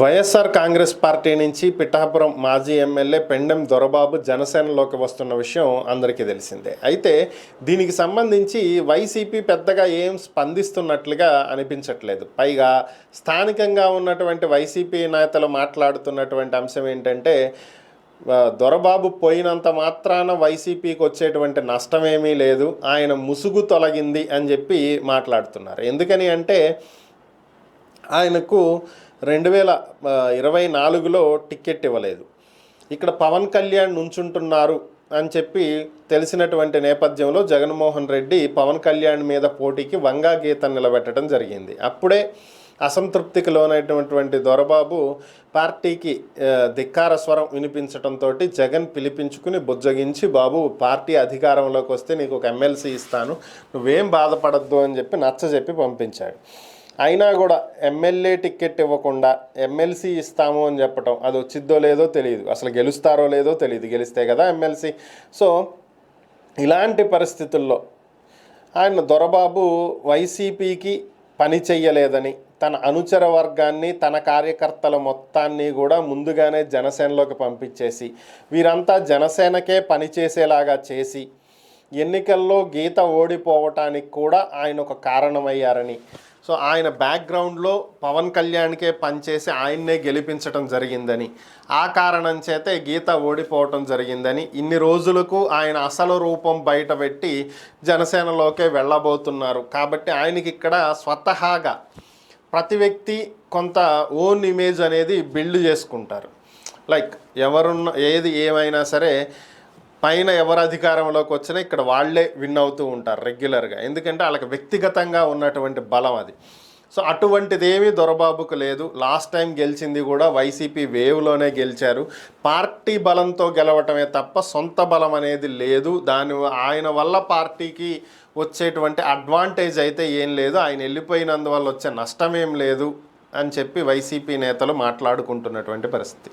YSR Congress party నుంచి పిఠాపురం మాజీ MLA Pendem Dorababu జనసేనలోకి వస్తున్న విషయం అందరికీ తెలిసిందే. అయితే దీనికి సంబంధించి వైసీపీ పెద్దగా ఏం స్పందిస్తున్నట్లుగా అనిపించట్లేదు. పైగా స్థానికంగా ఉన్నటువంటి వైసీపీ నేతలు మాట్లాడుతున్నటువంటి అంశం ఏంటంటే, దొరబాబు పోయినంత మాత్రాన వైసీపీకి వచ్చేటువంటి నష్టమేమీ లేదు, ఆయన ముసుగు తొలగింది అని చెప్పి మాట్లాడుతున్నారు. ఎందుకని అంటే, ఆయనకు 2024లో టికెట్ ఇవ్వలేదు. ఇక్కడ పవన్ కళ్యాణ్ నుంచుంటున్నారు అని చెప్పి తెలిసినటువంటి నేపథ్యంలో జగన్మోహన్ రెడ్డి పవన్ కళ్యాణ్ మీద పోటీకి వంగా గీతను నిలబెట్టడం జరిగింది. అప్పుడే అసంతృప్తికి లోనైనటువంటి దొరబాబు పార్టీకి ధిక్కార స్వరం వినిపించడంతో జగన్ పిలిపించుకుని బుజ్జగించి, బాబు పార్టీ అధికారంలోకి వస్తే నీకు ఒక ఎమ్మెల్సీ ఇస్తాను, నువ్వేం బాధపడద్దు అని చెప్పి నచ్చజెప్పి పంపించాడు. అయినా కూడా ఎమ్మెల్యే టికెట్ ఇవ్వకుండా ఎమ్మెల్సీ ఇస్తాము అని చెప్పటం, అది వచ్చిద్దో లేదో తెలియదు, అసలు గెలుస్తారో లేదో తెలియదు, గెలిస్తే కదా ఎమ్మెల్సీ. సో ఇలాంటి పరిస్థితుల్లో ఆయన దొరబాబు వైసీపీకి పని చెయ్యలేదని తన అనుచర వర్గాన్ని, తన కార్యకర్తల మొత్తాన్ని కూడా ముందుగానే జనసేనలోకి పంపించేసి వీరంతా జనసేనకే పనిచేసేలాగా చేసి ఎన్నికల్లో గీత ఓడిపోవటానికి కూడా ఆయన ఒక కారణమయ్యారని, సో ఆయన బ్యాక్గ్రౌండ్లో పవన్ కళ్యాణ్కే పనిచేసి ఆయన్నే గెలిపించడం జరిగిందని, ఆ కారణం చేతే గీత ఓడిపోవటం జరిగిందని, ఇన్ని రోజులకు ఆయన అసలు రూపం బయటపెట్టి జనసేనలోకే వెళ్ళబోతున్నారు. కాబట్టి ఆయనకి ఇక్కడ స్వతహాగా ప్రతి వ్యక్తి కొంత ఓన్ ఇమేజ్ అనేది బిల్డ్ చేసుకుంటారు. లైక్ ఏది ఏమైనా సరే పైన ఎవరు అధికారంలోకి వచ్చినా ఇక్కడ వాళ్లే విన్ అవుతూ ఉంటారు రెగ్యులర్గా, ఎందుకంటే వాళ్ళకి వ్యక్తిగతంగా ఉన్నటువంటి బలం అది. సో అటువంటిదేమీ దొరబాబుకు లేదు. లాస్ట్ టైం గెలిచింది కూడా వైసీపీ వేవ్లోనే గెలిచారు. పార్టీ బలంతో గెలవటమే తప్ప సొంత బలం అనేది లేదు. ఆయన వల్ల పార్టీకి వచ్చేటువంటి అడ్వాంటేజ్ అయితే ఏం లేదు, ఆయన వెళ్ళిపోయినందువల్ల వచ్చే నష్టమేం లేదు అని చెప్పి వైసీపీ నేతలు మాట్లాడుకుంటున్నటువంటి పరిస్థితి.